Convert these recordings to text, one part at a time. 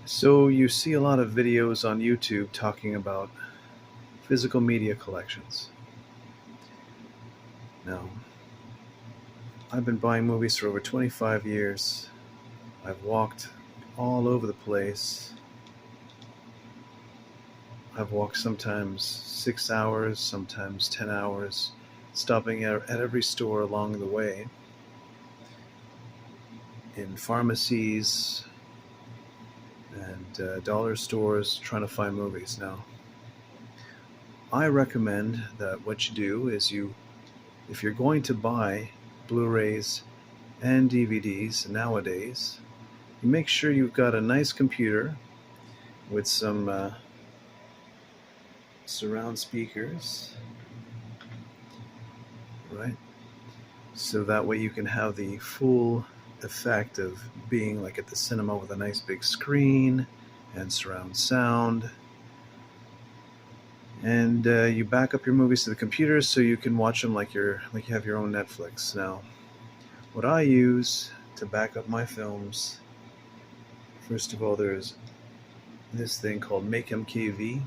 So you see a lot of videos on YouTube talking about physical media collections. Now, I've been buying movies for over 25 years. I've walked all over the place. I've walked sometimes 6 hours, sometimes 10 hours, stopping at every store along the way, in pharmacies and dollar stores, trying to find movies. Now, I recommend that what you do is if you're going to buy Blu-rays and DVDs nowadays, you make sure you've got a nice computer with some surround speakers, right? So that way you can have the full effect of being like at the cinema with a nice big screen and surround sound. And you back up your movies to the computer so you can watch them like you have your own Netflix. Now, what I use to back up my films, first of all, there's this thing called Make MKV.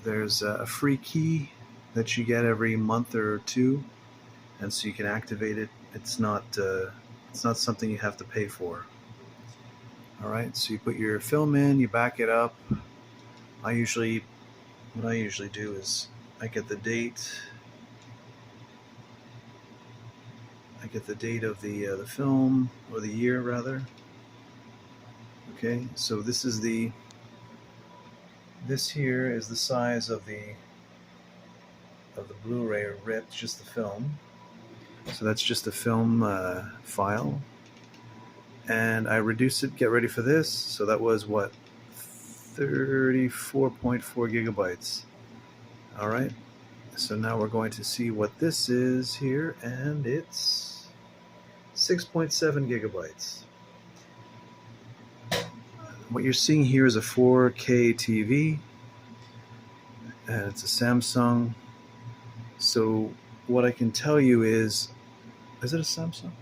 There's a free key that you get every month or two, and so you can activate it. It's not something you have to pay for. All right, so you put your film in, you back it up. What I usually do is I get the date of the film, or the year rather. Okay, so this here is the size of the Blu-ray ripped, just the film. So that's just a film file, and I reduce it. Get ready for this. So that was what, 34.4 gigabytes. All right. So now we're going to see what this is here, and it's 6.7 gigabytes. What you're seeing here is a 4K TV, and it's a Samsung. So what I can tell you is it a Samsung?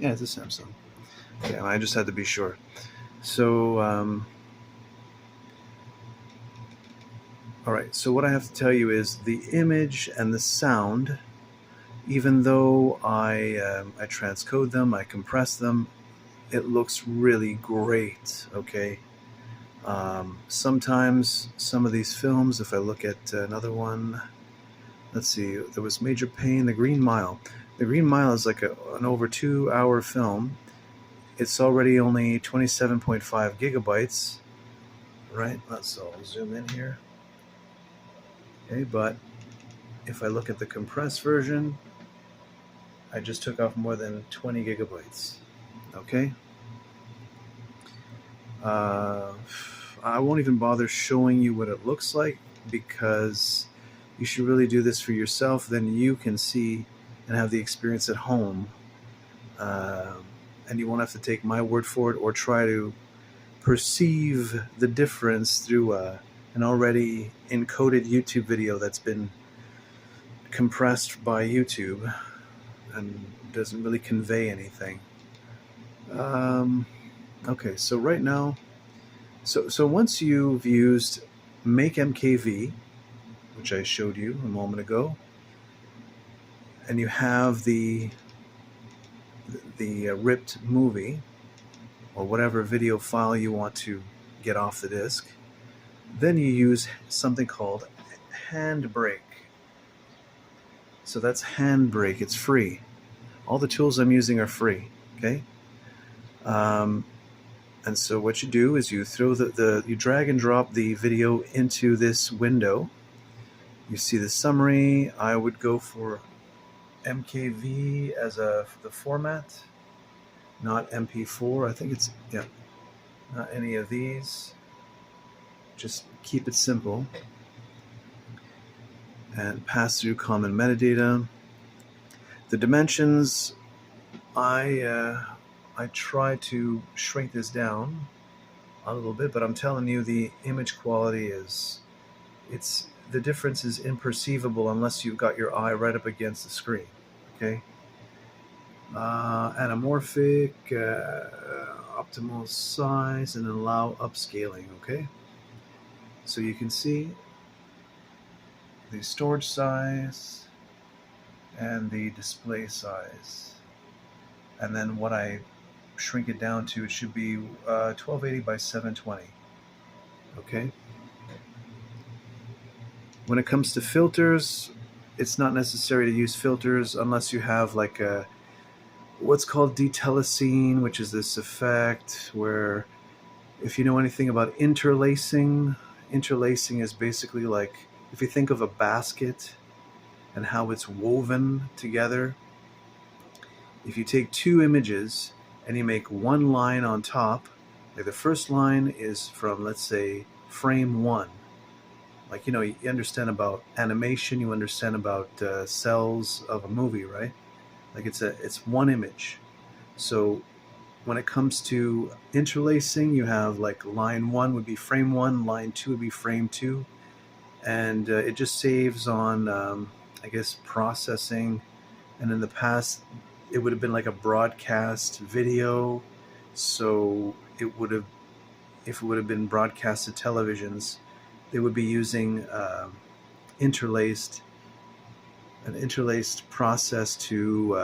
Yeah, it's a Samsung. Yeah, I just had to be sure. So, all right, so what I have to tell you is the image and the sound, even though I transcode them, I compress them, it looks really great, okay? Sometimes some of these films, if I look at another one, let's see, there was Major Payne, The Green Mile. The Green Mile is like an over 2-hour film. It's already only 27.5 gigabytes, right? So I'll zoom in here. Okay, but if I look at the compressed version, I just took off more than 20 gigabytes. Okay. I won't even bother showing you what it looks like, because you should really do this for yourself. Then you can see and have the experience at home, and you won't have to take my word for it or try to perceive the difference through an already encoded YouTube video that's been compressed by YouTube and doesn't really convey anything. Okay, so right now, so once you've used Make MKV, which I showed you a moment ago, and you have the ripped movie or whatever video file you want to get off the disc, then you use something called Handbrake. So that's Handbrake. It's free. All the tools I'm using are free. Okay. And so what you do is you throw you drag and drop the video into this window. You see the summary. I would go for MKV as the format, not MP4. I think it's, yeah, not any of these. Just keep it simple and pass through common metadata. The dimensions, I try to shrink this down a little bit, but I'm telling you, the image quality the difference is imperceivable unless you've got your eye right up against the screen. Okay. anamorphic, optimal size, and allow upscaling. Okay, so you can see the storage size and the display size, and then what I shrink it down to, it should be 1280 by 720. Okay, when it comes to filters, it's not necessary to use filters unless you have like a what's called detelecine, which is this effect where, if you know anything about interlacing, interlacing is basically like, if you think of a basket and how it's woven together, if you take two images and you make one line on top, like the first line is from, let's say, frame one. Like, you know, you understand about animation, you understand about cells of a movie, right? Like it's one image. So when it comes to interlacing, you have like line one would be frame one, line two would be frame two, and it just saves on, I guess, processing. And in the past, it would have been like a broadcast video, so it would have, if it would have been broadcasted televisions, they would be using interlaced an interlaced process to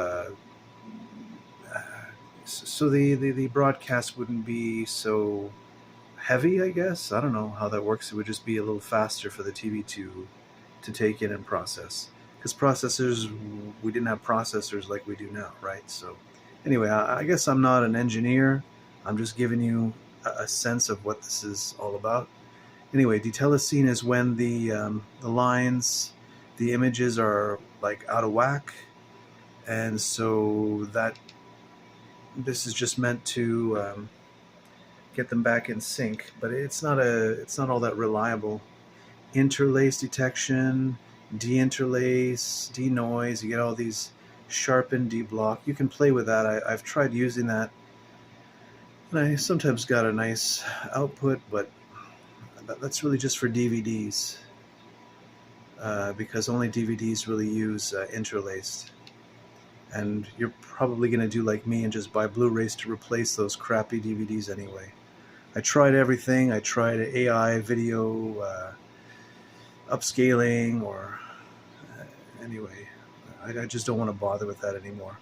so the broadcast wouldn't be so heavy, I guess. I don't know how that works. It would just be a little faster for the TV to take in and process. Because processors, we didn't have processors like we do now, right? So anyway, I guess I'm not an engineer. I'm just giving you a sense of what this is all about. Anyway, detelecine is when the lines, the images are like out of whack, and so that this is just meant to get them back in sync. But it's not all that reliable. Interlace detection, deinterlace, denoise. You get all these sharpen, deblock. You can play with that. I've tried using that, and I sometimes got a nice output, but that's really just for DVDs, because only DVDs really use interlaced. And you're probably going to do like me and just buy Blu-rays to replace those crappy DVDs anyway. I tried everything. I tried AI video upscaling, or anyway, I just don't want to bother with that anymore.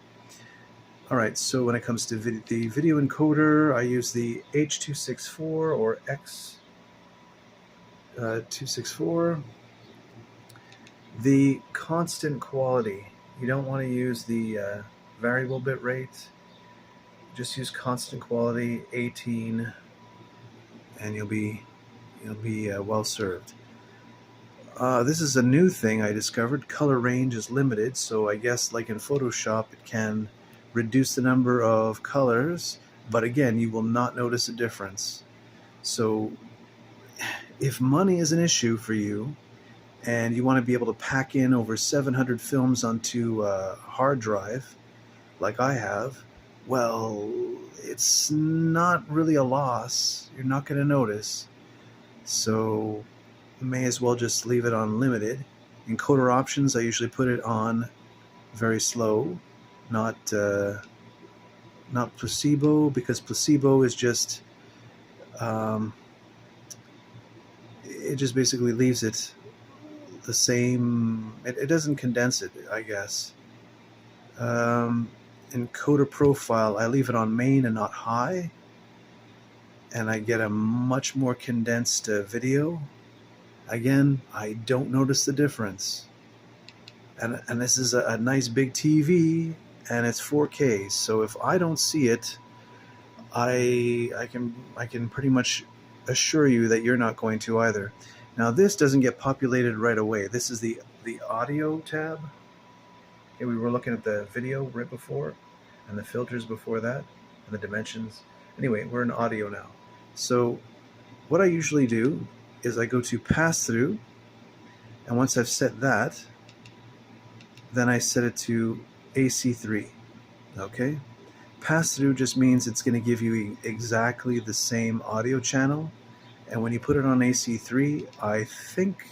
All right, so when it comes to the video encoder, I use the H264 or X264. The constant quality. You don't want to use the variable bit rate. Just use constant quality 18, and you'll be well served. This is a new thing I discovered. Color range is limited, so I guess like in Photoshop, it can reduce the number of colors, but again, you will not notice a difference. So if money is an issue for you, and you want to be able to pack in over 700 films onto a hard drive, like I have, well, it's not really a loss. You're not going to notice. So you may as well just leave it on limited. Encoder options, I usually put it on very slow, not placebo, because placebo is just, it just basically leaves it the same. It doesn't condense it, I guess. Encoder profile, I leave it on main and not high, and I get a much more condensed video. Again, I don't notice the difference. And this is a nice big TV, and it's 4K. So if I don't see it, I can pretty much assure you that you're not going to either. Now this doesn't get populated right away. This is the audio tab. Okay, we were looking at the video right before, and the filters before that, and the dimensions. Anyway, we're in audio now. So what I usually do is I go to pass through, and once I've set that, then I set it to AC3. Okay? Pass through just means it's going to give you exactly the same audio channel. And when you put it on AC3, I think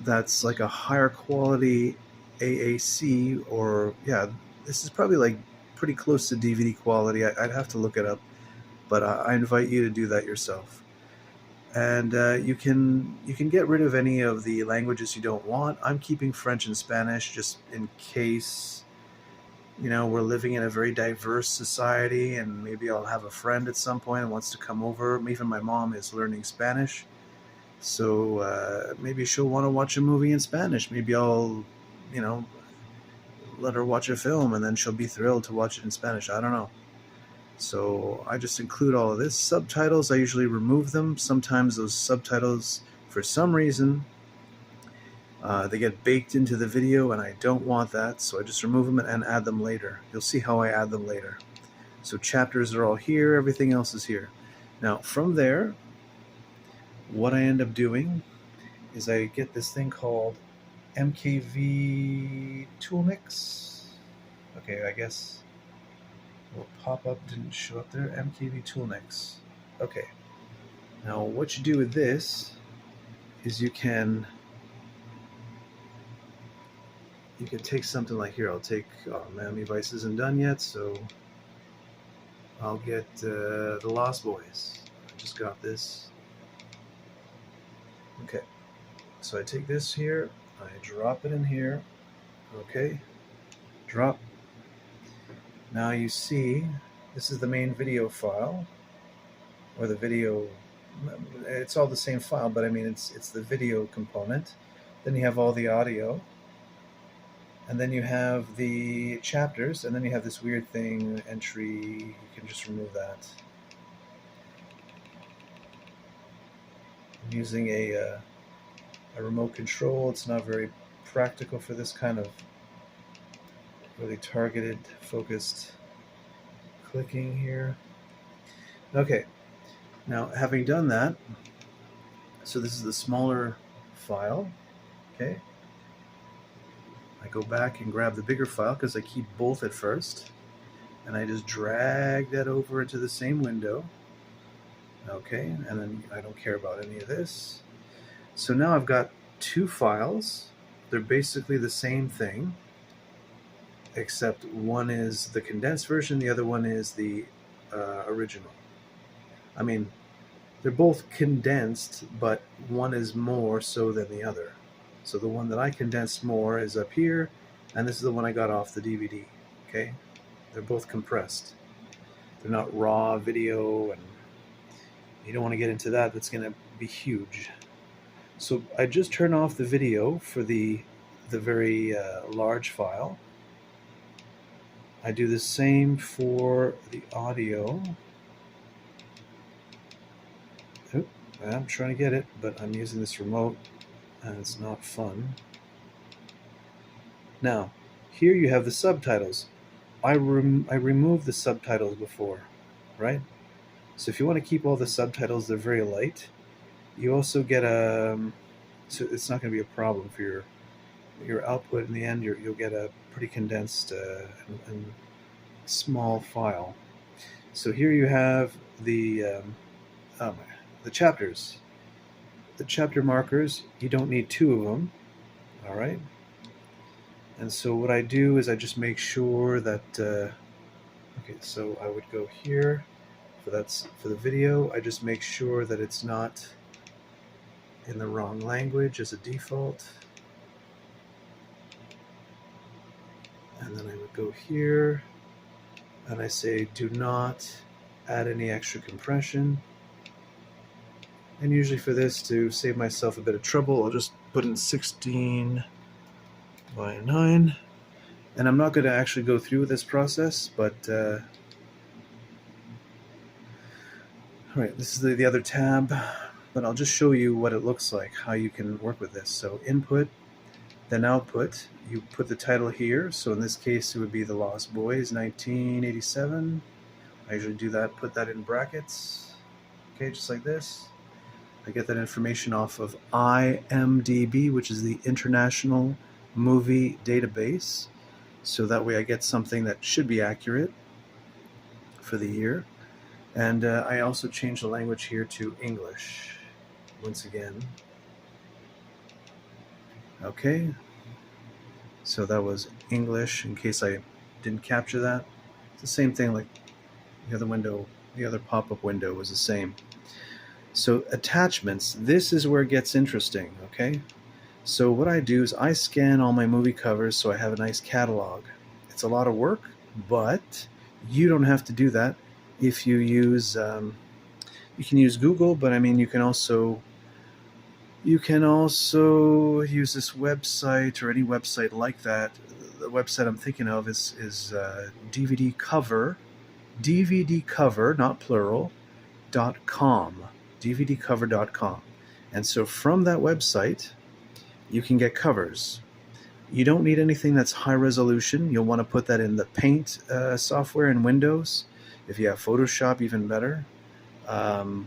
that's like a higher quality AAC, or yeah, this is probably like pretty close to DVD quality. I'd have to look it up, but I invite you to do that yourself. And you can get rid of any of the languages you don't want. I'm keeping French and Spanish just in case, we're living in a very diverse society, and maybe I'll have a friend at some point who wants to come over. Even my mom is learning Spanish, so maybe she'll want to watch a movie in Spanish. Maybe I'll, let her watch a film, and then she'll be thrilled to watch it in Spanish. I don't know. So I just include all of this. Subtitles, I usually remove them. Sometimes those subtitles, for some reason, they get baked into the video, and I don't want that, so I just remove them and add them later. You'll see how I add them later. So chapters are all here, everything else is here. Now, from there, what I end up doing is I get this thing called MKV Toolmix. Okay, I guess a little pop-up didn't show up there. MKV Toolmix. Okay. Now, what you do with this is you can take something like here. I'll take, Miami Vice isn't done yet, so I'll get The Lost Boys. I just got this. Okay, so I take this here, I drop it in here. Okay, drop. Now you see, this is the main video file, or the video. It's all the same file, but I mean it's the video component. Then you have all the audio. And then you have the chapters, and then you have this weird thing, entry. You can just remove that. I'm using a remote control. It's not very practical for this kind of really targeted, focused clicking here. Okay, now having done that, so this is the smaller file, okay? I go back and grab the bigger file because I keep both at first, and I just drag that over into the same window. Okay, and then I don't care about any of this. So now I've got two files. They're basically the same thing, except one is the condensed version, the other one is the original. I mean, they're both condensed, but one is more so than the other. So the one that I condensed more is up here, and this is the one I got off the DVD, okay? They're both compressed. They're not raw video, and you don't want to get into that. That's going to be huge. So I just turn off the video for the very large file. I do the same for the audio. Oop, I'm trying to get it, but I'm using this remote, and it's not fun. Now, here you have the subtitles. I removed the subtitles before, right? So if you want to keep all the subtitles, they're very light. You also get so it's not going to be a problem for your output. In the end, you'll get a pretty condensed and small file. So here you have the chapters. The chapter markers, you don't need two of them, all right? And so what I do is I just make sure that, okay, so I would go here, for the video, I just make sure that it's not in the wrong language as a default. And then I would go here, and I say do not add any extra compression. And usually for this, to save myself a bit of trouble, I'll just put in 16 by 9. And I'm not going to actually go through with this process, but all right, this is the other tab, but I'll just show you what it looks like, how you can work with this. So input, then output. You put the title here. So in this case, it would be The Lost Boys, 1987. I usually do that, put that in brackets. Okay, just like this. I get that information off of IMDb, which is the International Movie Database. So that way I get something that should be accurate for the year. And I also change the language here to English, once again. Okay, so that was English, in case I didn't capture that. It's the same thing like the other window, the other pop-up window was the same. So attachments, this is where it gets interesting, okay? So what I do is I scan all my movie covers so I have a nice catalog. It's a lot of work, but you don't have to do that if you use, you can use Google, but I mean, you can also use this website or any website like that. The website I'm thinking of is DVD cover, not plural, .com, dvdcover.com. And so from that website, you can get covers. You don't need anything that's high resolution. You'll want to put that in the Paint software in Windows. If you have Photoshop, even better. And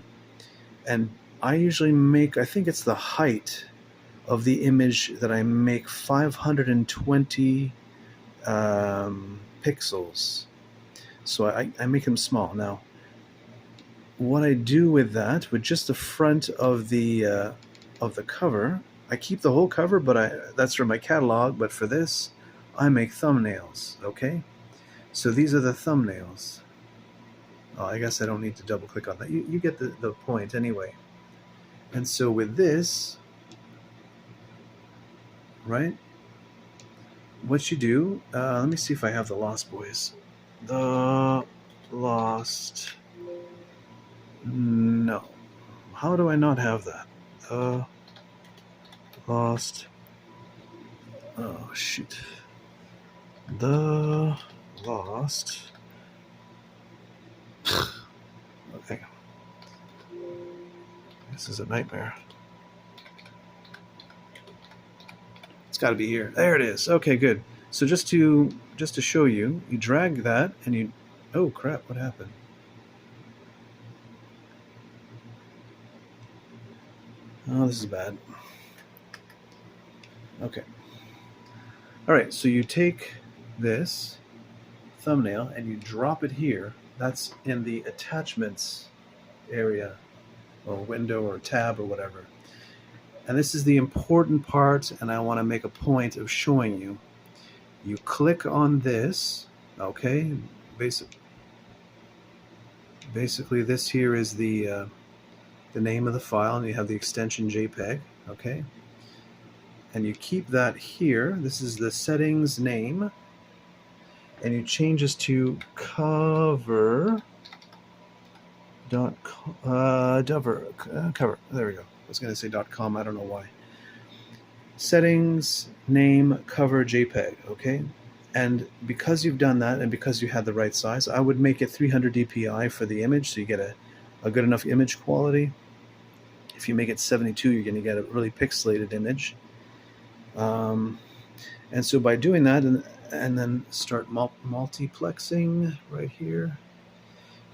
I usually make, I think it's the height of the image that I make 520 pixels. So I make them small. Now, what I do with that, with just the front of the cover, I keep the whole cover, but that's for my catalog. But for this, I make thumbnails. Okay, so these are the thumbnails. Oh, I guess I don't need to double click on that. You get the point anyway. And so with this, right, what you do, let me see if I have the Lost Boys. The Lost, no. How do I not have that? The Lost, oh shoot. The Lost, okay. This is a nightmare. It's got to be here. There it is. Okay, good. So just to show you, you drag that and you, oh crap, what happened? Oh, this is bad. Okay. All right, so you take this thumbnail and you drop it here. That's in the attachments area, or window or tab or whatever. And this is the important part, and I want to make a point of showing you. You click on this, okay? Basically this here is the name of the file, and you have the extension JPEG, okay? And you keep that here. This is the settings name, and you change this to cover. Cover. There we go. I was going to say .com. I don't know why. Settings, name, cover, JPEG. Okay. And because you've done that, and because you had the right size, I would make it 300 dpi for the image, so you get a good enough image quality. If you make it 72, you're going to get a really pixelated image. And so by doing that, and then start multiplexing right here,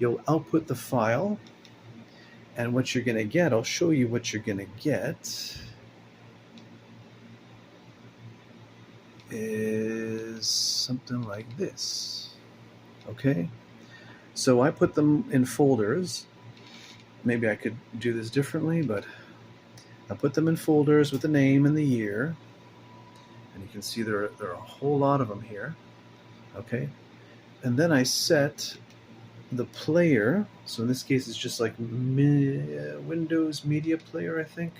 you'll output the file, and what you're going to get, I'll show you what you're going to get, is something like this. Okay, so I put them in folders. Maybe I could do this differently, but I put them in folders with the name and the year, and you can see there are a whole lot of them here. Okay, and then I set the player, so in this case it's just like Windows Media Player, I think.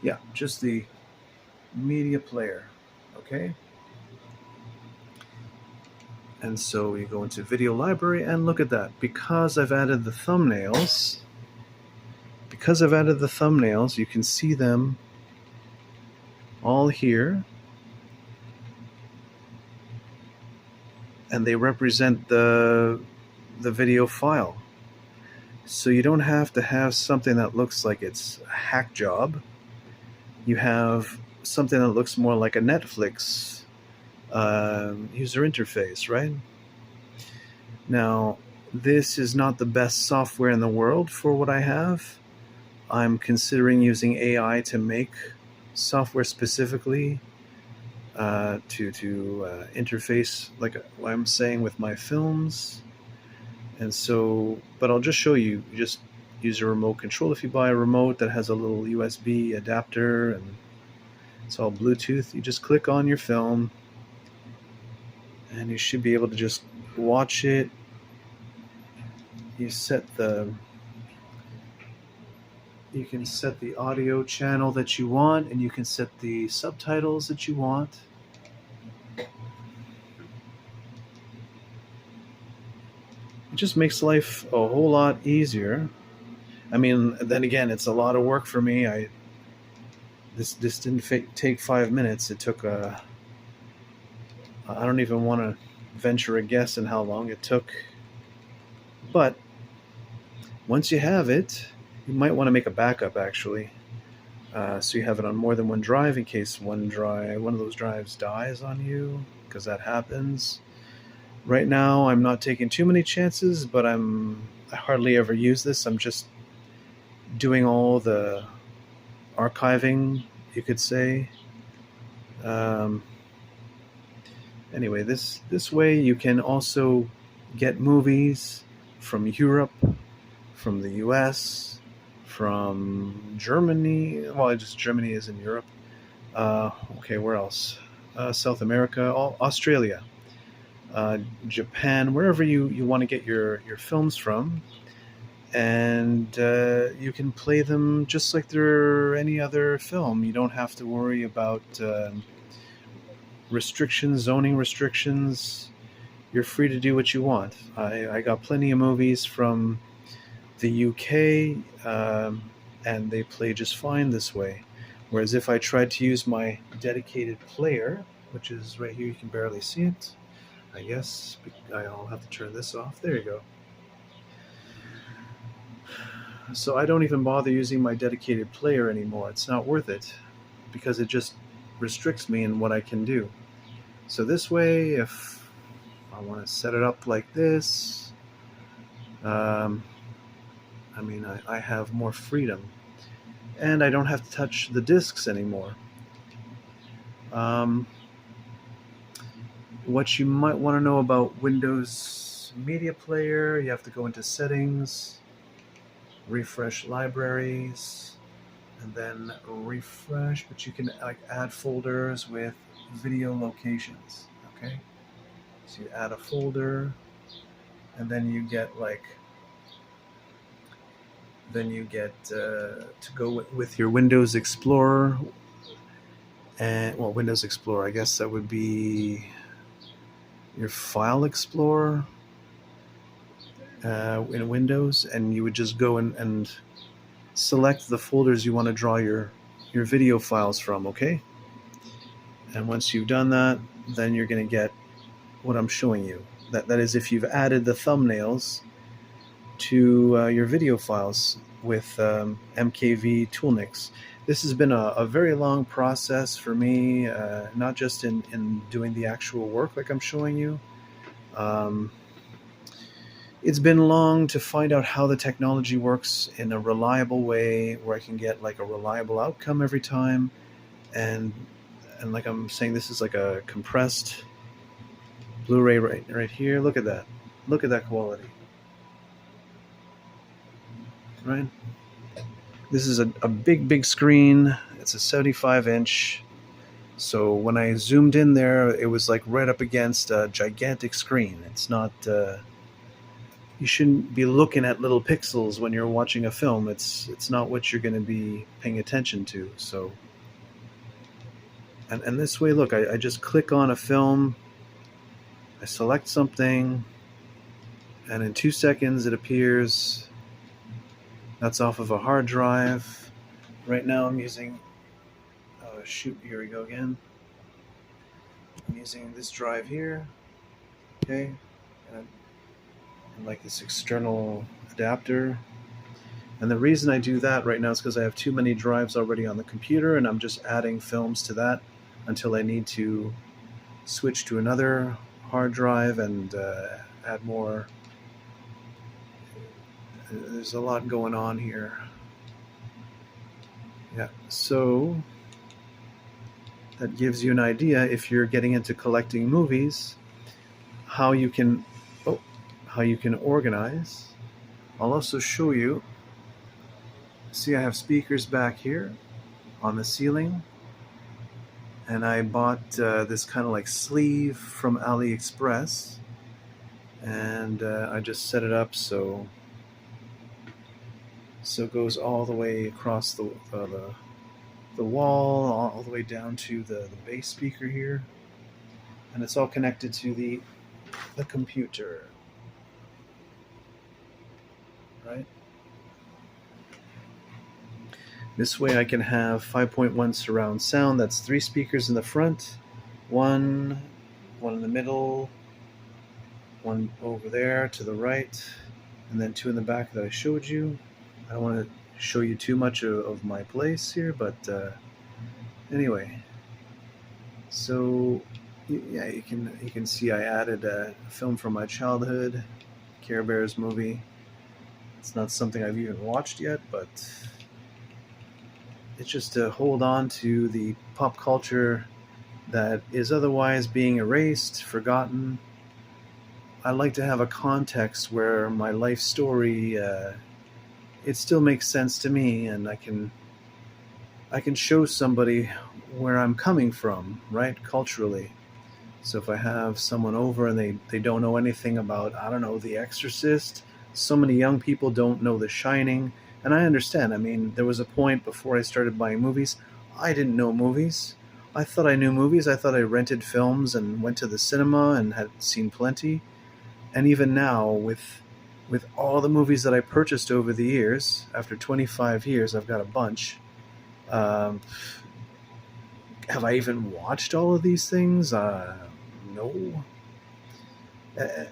Yeah, just the media player. Okay, and so you go into Video Library, and look at that. Because I've added the thumbnails, you can see them all here, and they represent the video file. So you don't have to have something that looks like it's a hack job. You have something that looks more like a Netflix user interface, right? Now, this is not the best software in the world for what I have. I'm considering using AI to make software specifically to interface, like what I'm saying, with my films. And so, but I'll just show you. You just use a remote control. If you buy a remote that has a little USB adapter and it's all Bluetooth, you just click on your film, and you should be able to just watch it. You can set the audio channel that you want, and you can set the subtitles that you want. It just makes life a whole lot easier. I mean, then again, it's a lot of work for me. This didn't take 5 minutes. It took I don't even want to venture a guess in how long it took. But once you have it, you might want to make a backup actually, so you have it on more than one drive in case one of those drives dies on you, because that happens. Right now, I'm not taking too many chances, but I hardly ever use this. I'm just doing all the archiving, you could say. Anyway, this way you can also get movies from Europe, from the US, from Germany. Well, just Germany is in Europe. Okay, where else? South America, Australia, Japan, wherever you want to get your films from. And you can play them just like they're any other film. You don't have to worry about restrictions, zoning restrictions. You're free to do what you want. I got plenty of movies from the UK, and they play just fine this way. Whereas if I tried to use my dedicated player, which is right here, you can barely see it, I guess. I'll have to turn this off. There you go. So I don't even bother using my dedicated player anymore. It's not worth it, because it just restricts me in what I can do. So this way, if I want to set it up like this, I have more freedom, and I don't have to touch the discs anymore. What you might want to know about Windows Media Player, you have to go into Settings, refresh libraries, and then refresh, but you can add folders with video locations. Okay, so you add a folder, and then you get to go with your Windows Explorer, and Windows Explorer, I guess that would be your File Explorer in Windows, and you would just go and select the folders you want to draw your video files from. Okay, and once you've done that, then you're going to get what I'm showing you. That is, if you've added the thumbnails to your video files with MKV Toolnix. This has been a very long process for me, not just in doing the actual work like I'm showing you. It's been long to find out how the technology works in a reliable way, where I can get a reliable outcome every time. And like I'm saying, this is like a compressed Blu-ray right here. Look at that. Look at that quality. Right? This is a big screen. It's a 75-inch. So when I zoomed in there, it was right up against a gigantic screen. It's not... you shouldn't be looking at little pixels when you're watching a film. It's not what you're going to be paying attention to. So, and this way, look, I just click on a film, I select something, and in 2 seconds it appears. That's off of a hard drive. Right now I'm using, here we go again. I'm using this drive here, okay, and this external adapter. And the reason I do that right now is because I have too many drives already on the computer, and I'm just adding films to that until I need to switch to another hard drive and add more. There's a lot going on here. Yeah, so that gives you an idea, if you're getting into collecting movies, how you can organize. I'll also show you. See, I have speakers back here on the ceiling, and I bought this kind of like sleeve from AliExpress, and I just set it up so it goes all the way across the wall, all the way down to the bass speaker here, and it's all connected to the computer, right? This way I can have 5.1 surround sound. That's 3 speakers in the front, one in the middle, one over there to the right, and then 2 in the back that I showed you. I don't want to show you too much of my place here, but anyway, so yeah, you can see I added a film from my childhood, Care Bears movie. It's not something I've even watched yet, but it's just to hold on to the pop culture that is otherwise being erased, forgotten. I like to have a context where my life story it still makes sense to me, and I can show somebody where I'm coming from, right, culturally. So if I have someone over and they don't know anything about, I don't know, The Exorcist, so many young people don't know The Shining, and I understand. I mean, there was a point before I started buying movies, I didn't know movies. I thought I knew movies. I thought I rented films and went to the cinema and had seen plenty. And even now, with all the movies that I purchased over the years, after 25 years, I've got a bunch. Um, have I even watched all of these things? No.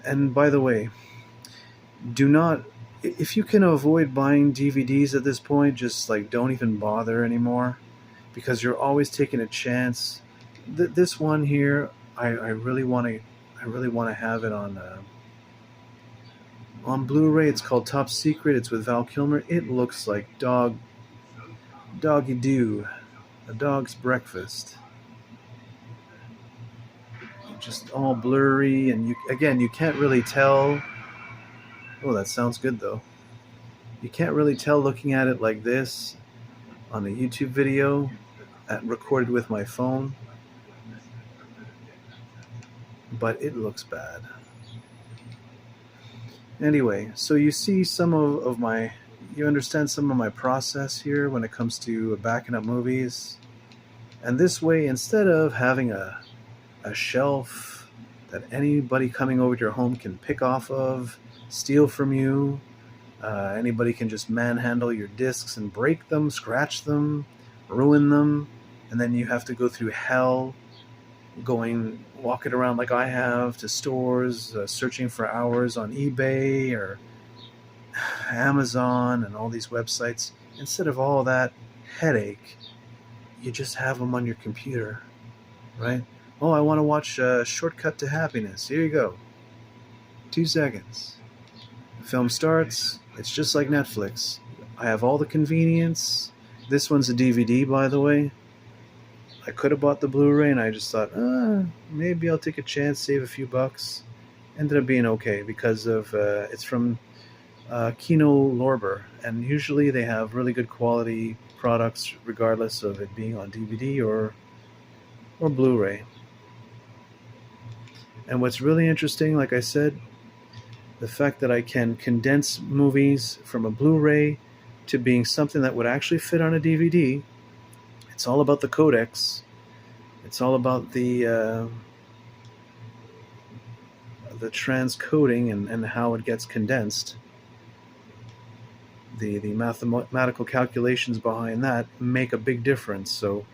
And by the way, do not, if you can avoid buying DVDs at this point, just like don't even bother anymore, because you're always taking a chance. This one here, I really want to have it on Blu-ray. It's called Top Secret. It's with Val Kilmer. It looks like doggy doo, a dog's breakfast. Just all blurry, and you can't really tell. Oh, that sounds good though. You can't really tell looking at it like this on a YouTube video recorded with my phone, but it looks bad. Anyway, so you see you understand some of my process here when it comes to backing up movies. And this way, instead of having a shelf that anybody coming over to your home can pick off of, steal from you, anybody can just manhandle your discs and break them, scratch them, ruin them, and then you have to go through hell walking around like I have to stores, searching for hours on eBay or Amazon and all these websites. Instead of all that headache, you just have them on your computer, right? Oh, I want to watch Shortcut to Happiness. Here you go. 2 seconds. The film starts. It's just like Netflix. I have all the convenience. This one's a DVD, by the way. I could have bought the Blu-ray, and I just thought, maybe I'll take a chance, save a few bucks. Ended up being okay because of it's from Kino Lorber, and usually they have really good quality products, regardless of it being on DVD or Blu-ray. And what's really interesting, like I said, the fact that I can condense movies from a Blu-ray to being something that would actually fit on a DVD. It's all about the codecs. It's all about the transcoding and how it gets condensed. The mathematical calculations behind that make a big difference. So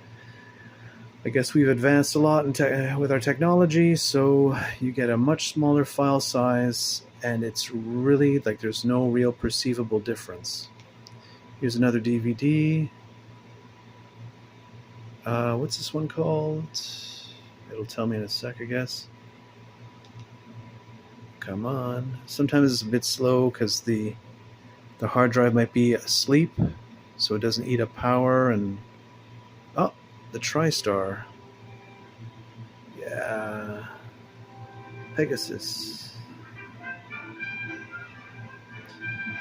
I guess we've advanced a lot with our technology, so you get a much smaller file size, and it's really like there's no real perceivable difference. Here's another DVD. What's this one called? It'll tell me in a sec, I guess. Come on. Sometimes it's a bit slow because the hard drive might be asleep, so it doesn't eat up power. And oh, the TriStar. Yeah. Pegasus.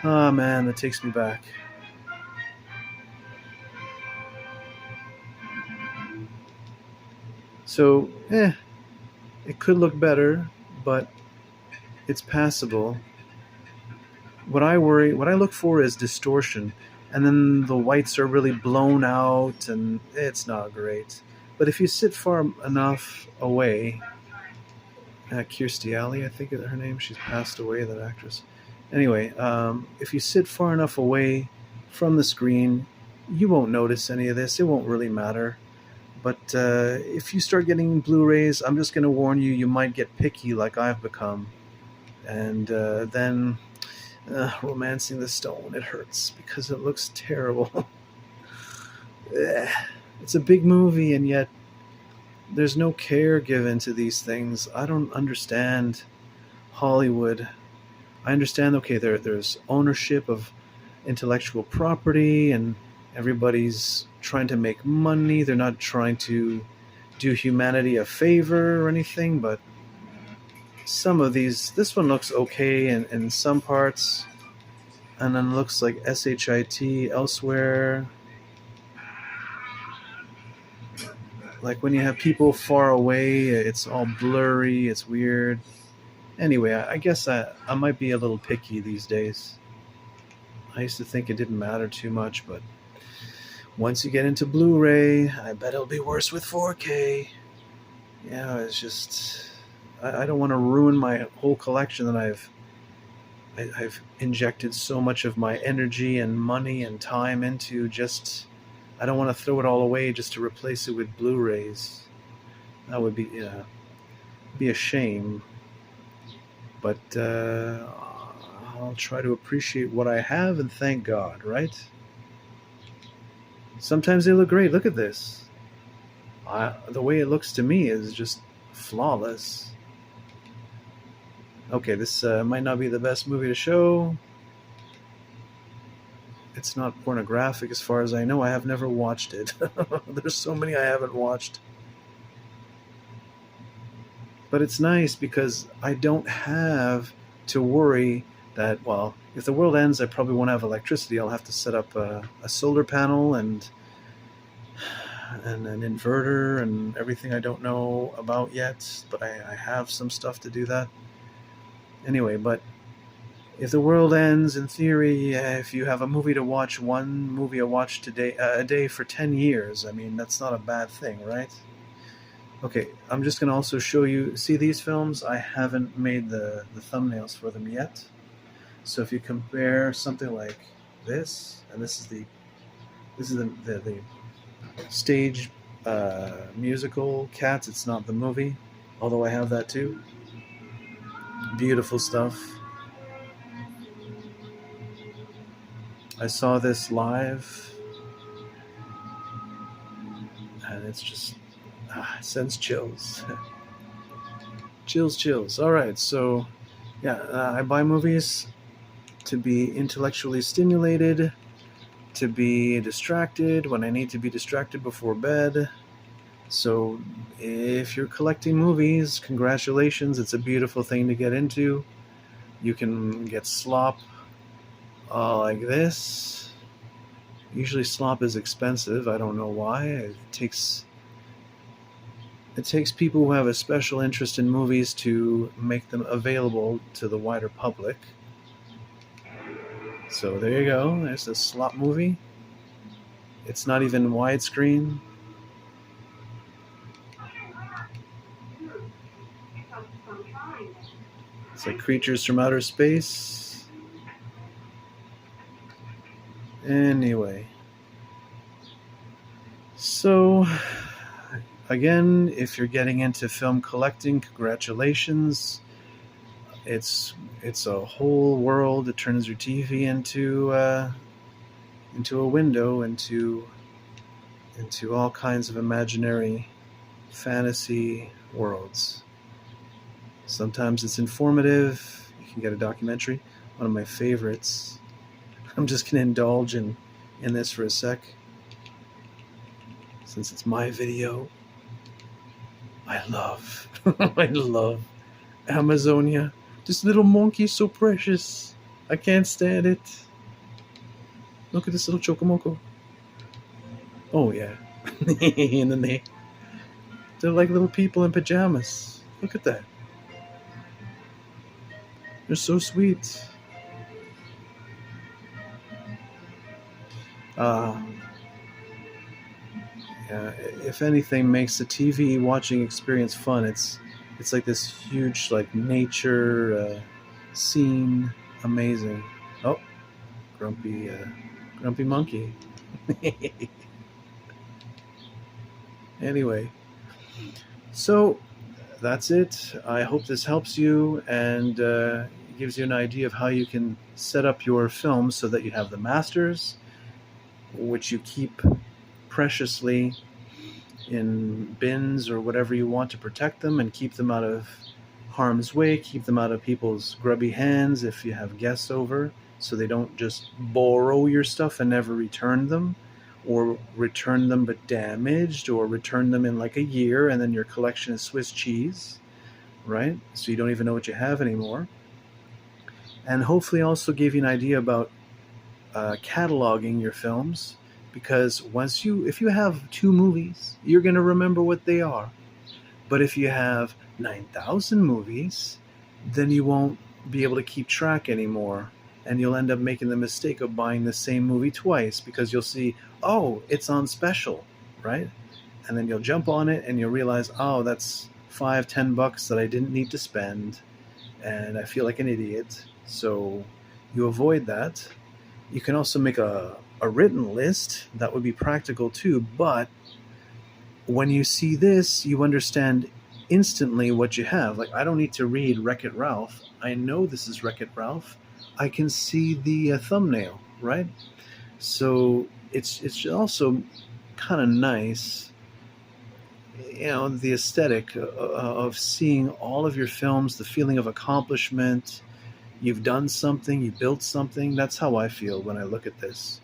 Oh man, that takes me back. So, it could look better, but it's passable. What I look for is distortion, and then the whites are really blown out, and it's not great. But if you sit far enough away, Kirstie Alley, I think is her name. She's passed away, that actress. Anyway, if you sit far enough away from the screen, you won't notice any of this. It won't really matter. But if you start getting Blu-rays, I'm just going to warn you, you might get picky like I've become. And then Romancing the Stone, it hurts because it looks terrible. It's a big movie, and yet there's no care given to these things. I don't understand Hollywood. I understand, okay, there's ownership of intellectual property, and everybody's trying to make money. They're not trying to do humanity a favor or anything, but some of these, this one looks okay in some parts, and then looks like SHIT elsewhere. Like when you have people far away, it's all blurry, it's weird. Anyway, I guess I might be a little picky these days. I used to think it didn't matter too much, but once you get into Blu-ray, I bet it'll be worse with 4K. Yeah, it's just, I don't want to ruin my whole collection that I've injected so much of my energy and money and time into. Just, I don't want to throw it all away just to replace it with Blu-rays. That would be a shame. But I'll try to appreciate what I have and thank God, right? Sometimes they look great. Look at this. The way it looks to me is just flawless. Okay, this might not be the best movie to show. It's not pornographic as far as I know. I have never watched it. There's so many I haven't watched. But it's nice because I don't have to worry that, well, if the world ends, I probably won't have electricity. I'll have to set up a solar panel and an inverter and everything I don't know about yet, but I have some stuff to do that. Anyway, but if the world ends, in theory, if you have a movie to watch, one movie I watch a day for 10 years, I mean, that's not a bad thing, right? Okay, I'm just going to also show you, see these films? I haven't made the thumbnails for them yet. So if you compare something like this, and this is the stage musical Cats, it's not the movie, although I have that too. Beautiful stuff. I saw this live, and it's just, it sends chills. Chills. All right, so yeah, I buy movies to be intellectually stimulated, to be distracted when I need to be distracted before bed. So if you're collecting movies, congratulations, it's a beautiful thing to get into. You can get slop like this. Usually slop is expensive. I don't know why. It takes people who have a special interest in movies to make them available to the wider public. So there you go. There's a slop movie. It's not even widescreen. It's like Creatures from Outer Space. Anyway. So, again, if you're getting into film collecting, congratulations. It's a whole world. It turns your TV into a window into all kinds of imaginary fantasy worlds. Sometimes it's informative. You can get a documentary. One of my favorites. I'm just going to indulge in this for a sec. Since it's my video. I love Amazonia. This little monkey is so precious. I can't stand it. Look at this little chocomoco. Oh, yeah. And then They're like little people in pajamas. Look at that. They're so sweet. Uh, if anything makes the TV watching experience fun, it's like this huge like nature scene, amazing. Oh, grumpy monkey. Anyway, so that's it. I hope this helps you and gives you an idea of how you can set up your films so that you have the masters, which you keep preciously in bins or whatever you want to protect them and keep them out of harm's way, keep them out of people's grubby hands if you have guests over, so they don't just borrow your stuff and never return them, or return them but damaged, or return them in like a year and then your collection is Swiss cheese, right? So you don't even know what you have anymore. And hopefully also gave you an idea about cataloging your films, because if you have 2 movies, you're going to remember what they are. But if you have 9,000 movies, then you won't be able to keep track anymore, and you'll end up making the mistake of buying the same movie twice because you'll see, oh, it's on special, right? And then you'll jump on it and you'll realize, oh, that's $5-10 that I didn't need to spend, and I feel like an idiot. So you avoid that. You can also make a written list. That would be practical too, but when you see this, you understand instantly what you have. Like, I don't need to read Wreck-It Ralph. I know this is Wreck-It Ralph. I can see the thumbnail, right? So it's also kind of nice, the aesthetic of seeing all of your films, the feeling of accomplishment. You've done something, you built something. That's how I feel when I look at this.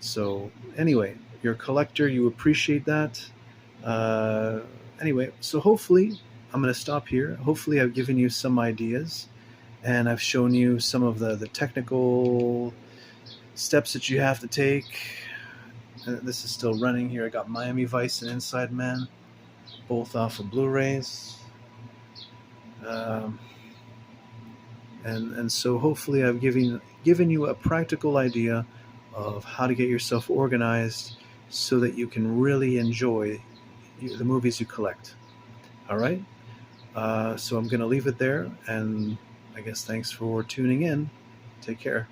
So anyway, you're a collector, you appreciate that. Anyway, so hopefully I'm going to stop here. Hopefully I've given you some ideas and I've shown you some of the technical steps that you have to take. This is still running here. I got Miami Vice and Inside Man, both off of Blu-rays. And so hopefully I've given you a practical idea of how to get yourself organized so that you can really enjoy the movies you collect. All right? So I'm going to leave it there, and I guess thanks for tuning in. Take care.